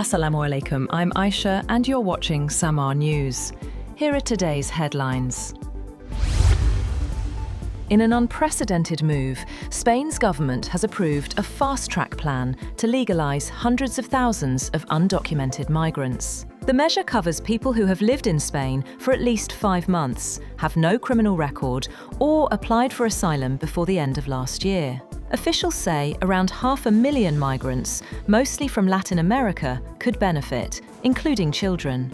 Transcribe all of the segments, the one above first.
Assalamu alaikum, I'm Aisha and you're watching Samaa News. Here are today's headlines. In an unprecedented move, Spain's government has approved a fast-track plan to legalise hundreds of thousands of undocumented migrants. The measure covers people who have lived in Spain for at least 5 months, have no criminal record, or applied for asylum before the end of last year. Officials say around 500,000 migrants, mostly from Latin America, could benefit, including children.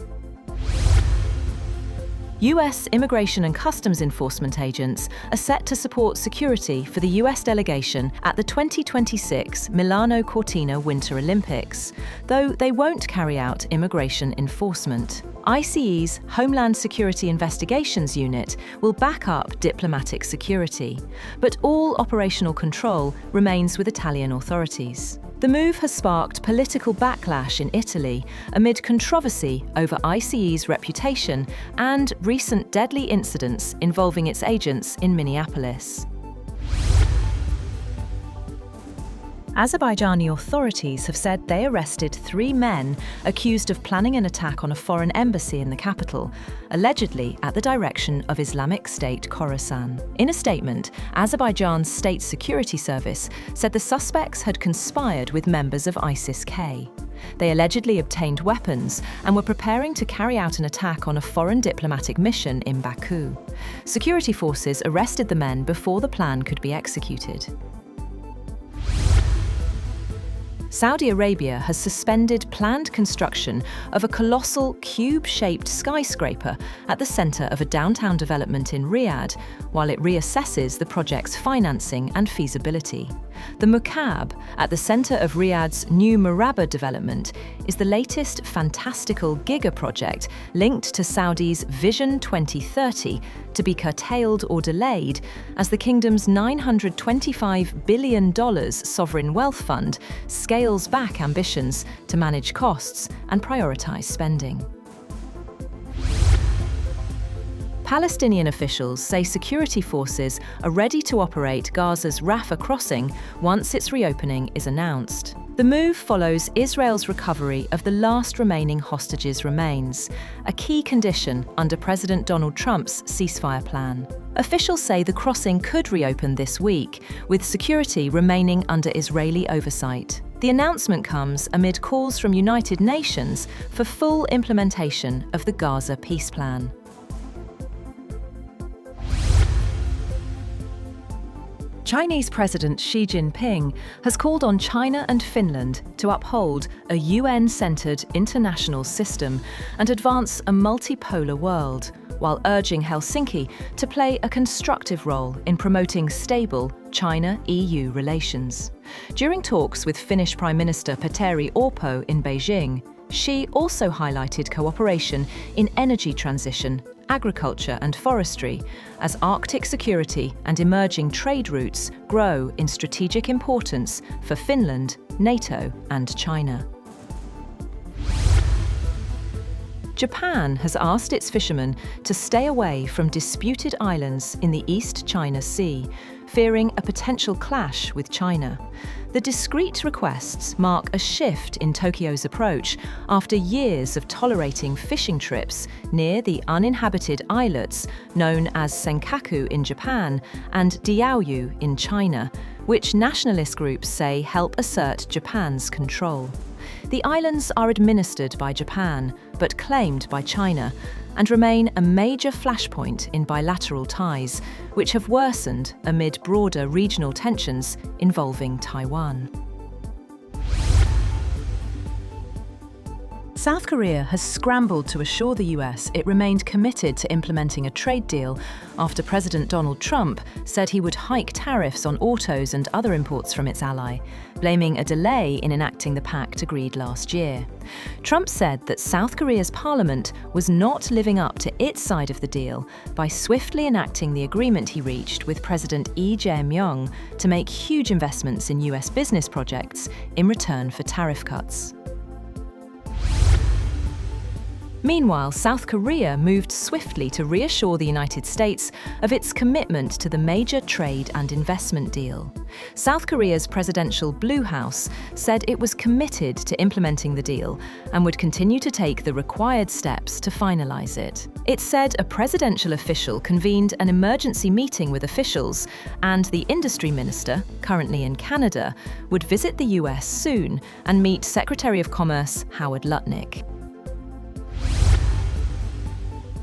US Immigration and Customs Enforcement agents are set to support security for the US delegation at the 2026 Milano Cortina Winter Olympics, though they won't carry out immigration enforcement. ICE's Homeland Security Investigations Unit will back up diplomatic security, but all operational control remains with Italian authorities. The move has sparked political backlash in Italy amid controversy over ICE's reputation and recent deadly incidents involving its agents in Minneapolis. Azerbaijani authorities have said they arrested 3 men accused of planning an attack on a foreign embassy in the capital, allegedly at the direction of Islamic State Khorasan. In a statement, Azerbaijan's State Security Service said the suspects had conspired with members of ISIS-K. They allegedly obtained weapons and were preparing to carry out an attack on a foreign diplomatic mission in Baku. Security forces arrested the men before the plan could be executed. Saudi Arabia has suspended planned construction of a colossal cube-shaped skyscraper at the centre of a downtown development in Riyadh, while it reassesses the project's financing and feasibility. The Mukaab, at the centre of Riyadh's new Maraba development, is the latest fantastical giga-project linked to Saudi's Vision 2030 to be curtailed or delayed as the kingdom's $925 billion sovereign wealth fund scales back ambitions to manage costs and prioritise spending. Palestinian officials say security forces are ready to operate Gaza's Rafah crossing once its reopening is announced. The move follows Israel's recovery of the last remaining hostages' remains, a key condition under President Donald Trump's ceasefire plan. Officials say the crossing could reopen this week, with security remaining under Israeli oversight. The announcement comes amid calls from United Nations for full implementation of the Gaza peace plan. Chinese President Xi Jinping has called on China and Finland to uphold a UN-centered international system and advance a multipolar world, while urging Helsinki to play a constructive role in promoting stable China-EU relations. During talks with Finnish Prime Minister Petteri Orpo in Beijing, Xi also highlighted cooperation in energy transition, agriculture and forestry, as Arctic security and emerging trade routes grow in strategic importance for Finland, NATO and China. Japan has asked its fishermen to stay away from disputed islands in the East China Sea, fearing a potential clash with China. The discreet requests mark a shift in Tokyo's approach after years of tolerating fishing trips near the uninhabited islets known as Senkaku in Japan and Diaoyu in China, which nationalist groups say help assert Japan's control. The islands are administered by Japan, but claimed by China, and remain a major flashpoint in bilateral ties, which have worsened amid broader regional tensions involving Taiwan. South Korea has scrambled to assure the US it remained committed to implementing a trade deal after President Donald Trump said he would hike tariffs on autos and other imports from its ally, blaming a delay in enacting the pact agreed last year. Trump said that South Korea's parliament was not living up to its side of the deal by swiftly enacting the agreement he reached with President Lee Jae-myung to make huge investments in US business projects in return for tariff cuts. Meanwhile, South Korea moved swiftly to reassure the United States of its commitment to the major trade and investment deal. South Korea's presidential Blue House said it was committed to implementing the deal and would continue to take the required steps to finalize it. It said a presidential official convened an emergency meeting with officials, and the industry minister, currently in Canada, would visit the US soon and meet Secretary of Commerce Howard Lutnick.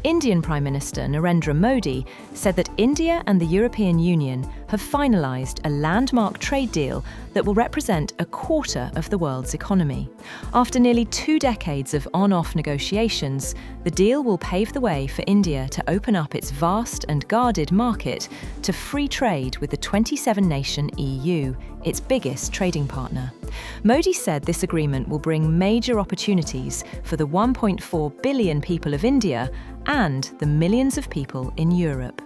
Indian Prime Minister Narendra Modi said that India and the European Union have finalised a landmark trade deal that will represent a quarter of the world's economy. After nearly 2 decades of on-off negotiations, the deal will pave the way for India to open up its vast and guarded market to free trade with the 27-nation EU, its biggest trading partner. Modi said this agreement will bring major opportunities for the 1.4 billion people of India and the millions of people in Europe.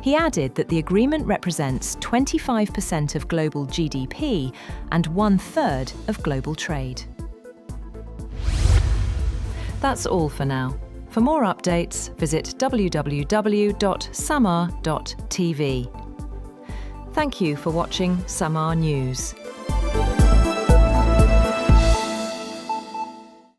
He added that the agreement represents 25% of global GDP and 1/3 of global trade. That's all for now. For more updates, visit www.samaa.tv. Thank you for watching Samaa News.